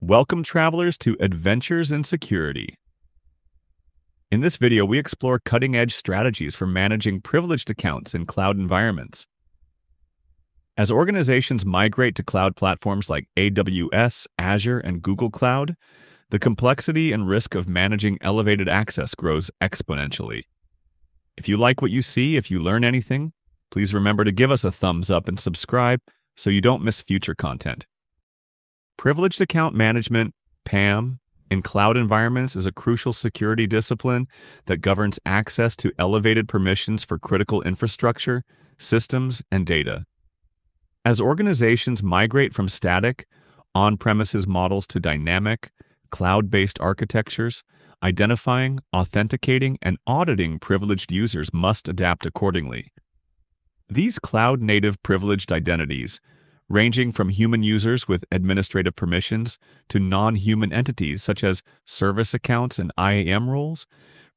Welcome travelers to Adventures in Security. In this video, we explore cutting-edge strategies for managing privileged accounts in cloud environments. As organizations migrate to cloud platforms like AWS, Azure, and Google Cloud, the complexity and risk of managing elevated access grows exponentially. If you like what you see, if you learn anything, please remember to give us a thumbs up and subscribe so you don't miss future content. Privileged account management, PAM, in cloud environments is a crucial security discipline that governs access to elevated permissions for critical infrastructure, systems, and data. As organizations migrate from static, on-premises models to dynamic, cloud-based architectures, identifying, authenticating, and auditing privileged users must adapt accordingly. These cloud-native privileged identities, ranging from human users with administrative permissions to non-human entities such as service accounts and IAM roles,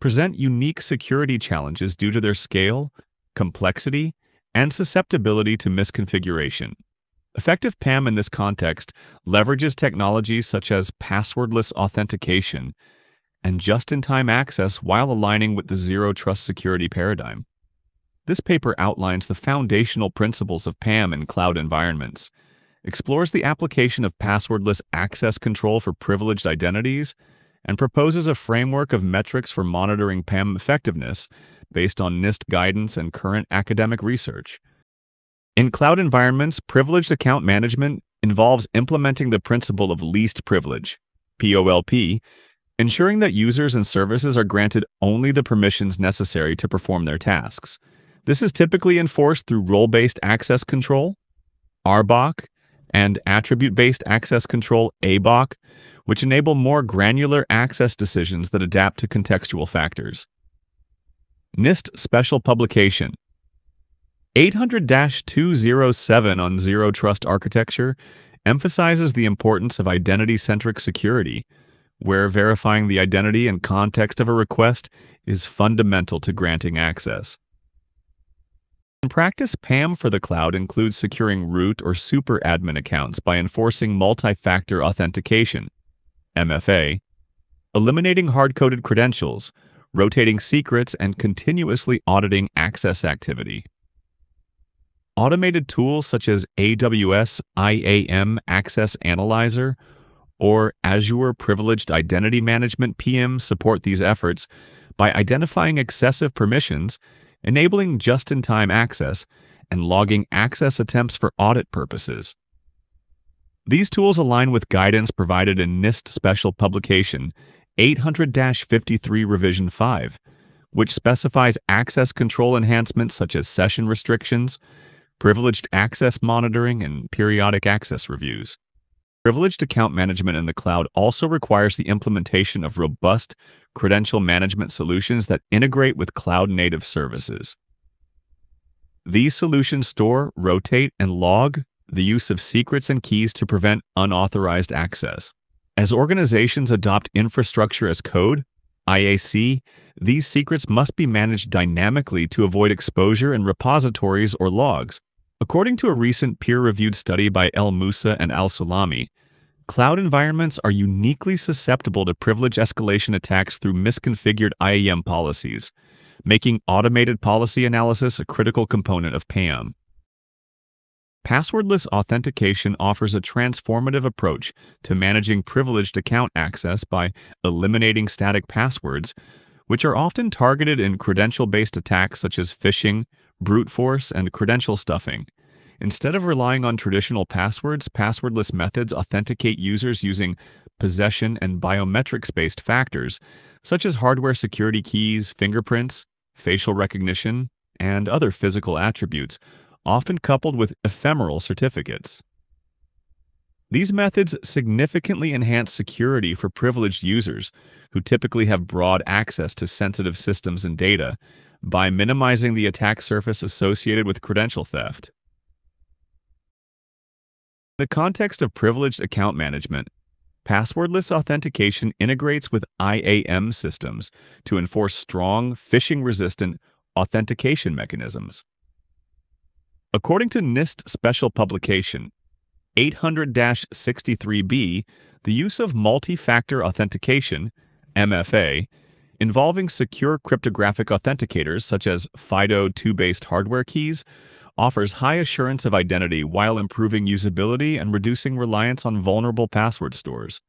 present unique security challenges due to their scale, complexity, and susceptibility to misconfiguration. Effective PAM in this context leverages technologies such as passwordless authentication and just-in-time access while aligning with the zero-trust security paradigm. This paper outlines the foundational principles of PAM in cloud environments, explores the application of passwordless access control for privileged identities, and proposes a framework of metrics for monitoring PAM effectiveness based on NIST guidance and current academic research. In cloud environments, privileged account management involves implementing the principle of least privilege, POLP, ensuring that users and services are granted only the permissions necessary to perform their tasks. This is typically enforced through role-based access control, RBAC, and attribute-based access control, ABAC, which enable more granular access decisions that adapt to contextual factors. NIST Special Publication 800-207 on Zero Trust Architecture emphasizes the importance of identity-centric security, where verifying the identity and context of a request is fundamental to granting access. In practice, PAM for the cloud includes securing root or super admin accounts by enforcing multi-factor authentication, MFA, eliminating hard-coded credentials, rotating secrets, and continuously auditing access activity. Automated tools such as AWS IAM Access Analyzer or Azure Privileged Identity Management PM support these efforts by identifying excessive permissions, enabling just-in-time access, and logging access attempts for audit purposes. These tools align with guidance provided in NIST Special Publication 800-53 Revision 5, which specifies access control enhancements such as session restrictions, privileged access monitoring, and periodic access reviews. Privileged account management in the cloud also requires the implementation of robust credential management solutions that integrate with cloud-native services. These solutions store, rotate, and log the use of secrets and keys to prevent unauthorized access. As organizations adopt infrastructure as code, IAC, these secrets must be managed dynamically to avoid exposure in repositories or logs. According to a recent peer-reviewed study by El Musa and Al-Sulami, cloud environments are uniquely susceptible to privilege escalation attacks through misconfigured IAM policies, making automated policy analysis a critical component of PAM. Passwordless authentication offers a transformative approach to managing privileged account access by eliminating static passwords, which are often targeted in credential-based attacks such as phishing, brute force, and credential stuffing. Instead of relying on traditional passwords, passwordless methods authenticate users using possession and biometrics-based factors, such as hardware security keys, fingerprints, facial recognition, and other physical attributes, often coupled with ephemeral certificates. These methods significantly enhance security for privileged users, who typically have broad access to sensitive systems and data, by minimizing the attack surface associated with credential theft. In the context of privileged account management, passwordless authentication integrates with IAM systems to enforce strong, phishing-resistant authentication mechanisms. According to NIST Special Publication 800-63B, the use of multi-factor authentication, MFA, involving secure cryptographic authenticators such as FIDO2-based hardware keys, offers high assurance of identity while improving usability and reducing reliance on vulnerable password stores.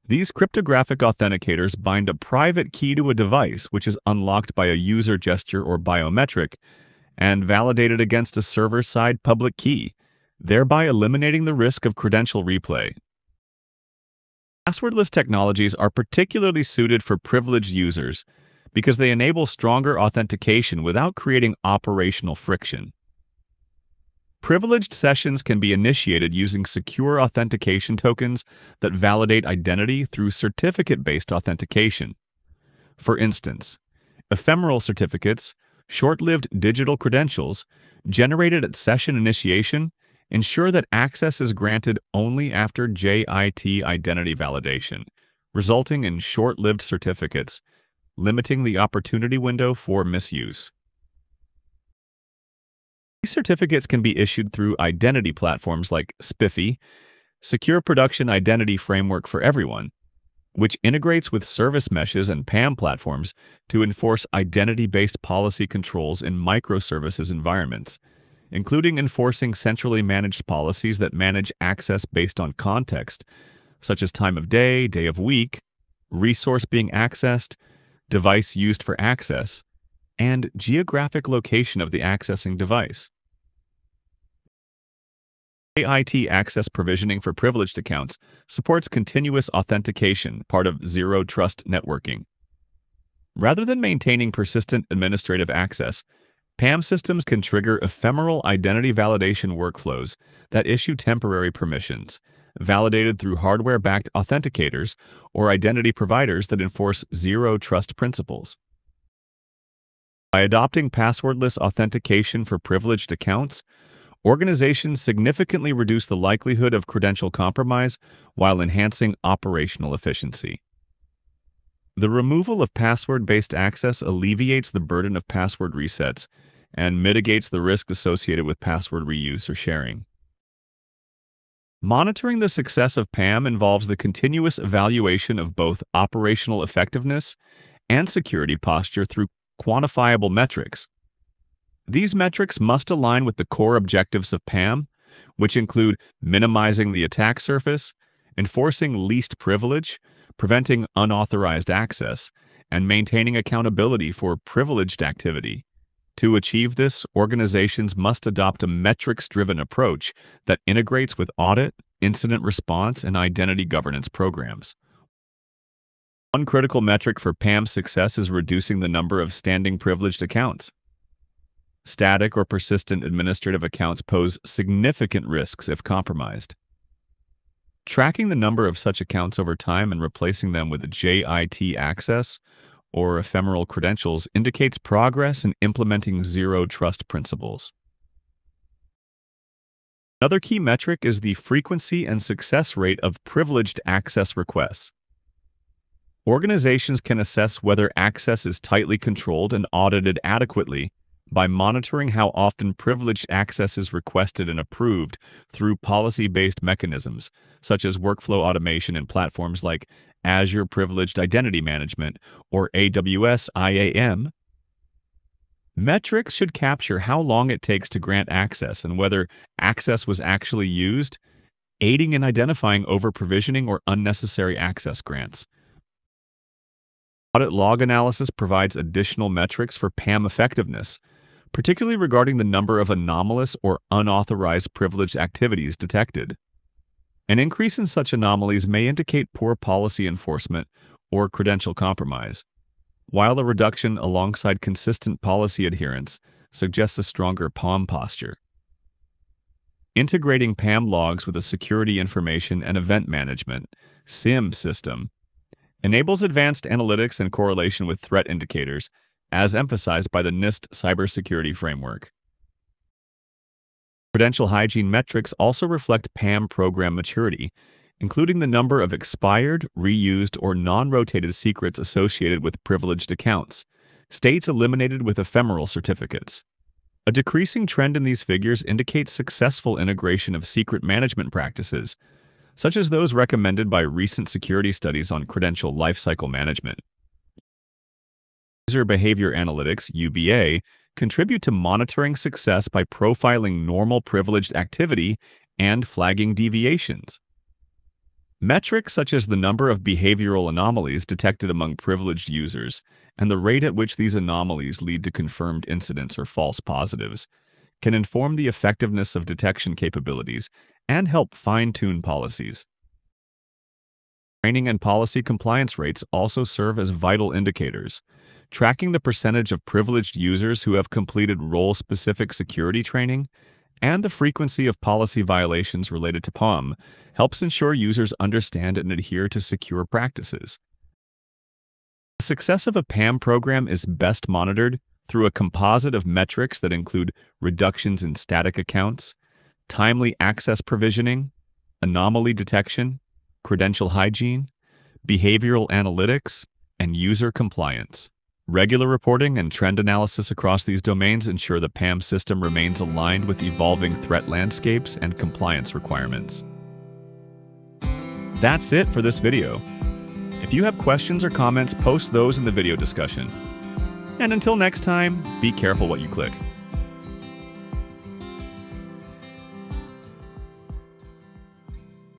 These cryptographic authenticators bind a private key to a device which is unlocked by a user gesture or biometric and validated against a server-side public key, thereby eliminating the risk of credential replay. Passwordless technologies are particularly suited for privileged users because they enable stronger authentication without creating operational friction. Privileged sessions can be initiated using secure authentication tokens that validate identity through certificate-based authentication. For instance, ephemeral certificates, short-lived digital credentials, generated at session initiation, ensure that access is granted only after JIT identity validation, resulting in short-lived certificates, limiting the opportunity window for misuse. These certificates can be issued through identity platforms like SPIFFE, Secure Production Identity Framework for Everyone, which integrates with service meshes and PAM platforms to enforce identity-based policy controls in microservices environments, including enforcing centrally managed policies that manage access based on context, such as time of day, day of week, resource being accessed, device used for access, and geographic location of the accessing device. JIT access provisioning for privileged accounts supports continuous authentication, part of Zero Trust networking. Rather than maintaining persistent administrative access, PAM systems can trigger ephemeral identity validation workflows that issue temporary permissions, validated through hardware-backed authenticators or identity providers that enforce Zero Trust principles. By adopting passwordless authentication for privileged accounts, organizations significantly reduce the likelihood of credential compromise while enhancing operational efficiency. The removal of password-based access alleviates the burden of password resets and mitigates the risk associated with password reuse or sharing. Monitoring the success of PAM involves the continuous evaluation of both operational effectiveness and security posture through quantifiable metrics. These metrics must align with the core objectives of PAM, which include minimizing the attack surface, enforcing least privilege, preventing unauthorized access, and maintaining accountability for privileged activity. To achieve this, organizations must adopt a metrics-driven approach that integrates with audit, incident response, and identity governance programs. One critical metric for PAM success is reducing the number of standing privileged accounts. Static or persistent administrative accounts pose significant risks if compromised. Tracking the number of such accounts over time and replacing them with JIT access or ephemeral credentials indicates progress in implementing Zero Trust principles. Another key metric is the frequency and success rate of privileged access requests. Organizations can assess whether access is tightly controlled and audited adequately by monitoring how often privileged access is requested and approved through policy-based mechanisms, such as workflow automation in platforms like Azure Privileged Identity Management or AWS IAM. Metrics should capture how long it takes to grant access and whether access was actually used, aiding in identifying over-provisioning or unnecessary access grants. Audit log analysis provides additional metrics for PAM effectiveness, particularly regarding the number of anomalous or unauthorized privileged activities detected. An increase in such anomalies may indicate poor policy enforcement or credential compromise, while a reduction alongside consistent policy adherence suggests a stronger PAM posture. Integrating PAM logs with a security information and event management (SIEM) system enables advanced analytics and correlation with threat indicators, as emphasized by the NIST cybersecurity framework. Credential hygiene metrics also reflect PAM program maturity, including the number of expired, reused, or non-rotated secrets associated with privileged accounts, states eliminated with ephemeral certificates. A decreasing trend in these figures indicates successful integration of secret management practices, such as those recommended by recent security studies on credential lifecycle management. User behavior analytics, UBA, contribute to monitoring success by profiling normal privileged activity and flagging deviations. Metrics such as the number of behavioral anomalies detected among privileged users and the rate at which these anomalies lead to confirmed incidents or false positives can inform the effectiveness of detection capabilities and help fine-tune policies. Training and policy compliance rates also serve as vital indicators. Tracking the percentage of privileged users who have completed role-specific security training and the frequency of policy violations related to PAM helps ensure users understand and adhere to secure practices. The success of a PAM program is best monitored through a composite of metrics that include reductions in static accounts, timely access provisioning, anomaly detection, credential hygiene, behavioral analytics, and user compliance. Regular reporting and trend analysis across these domains ensure the PAM system remains aligned with evolving threat landscapes and compliance requirements. That's it for this video. If you have questions or comments, post those in the video discussion. And until next time, be careful what you click.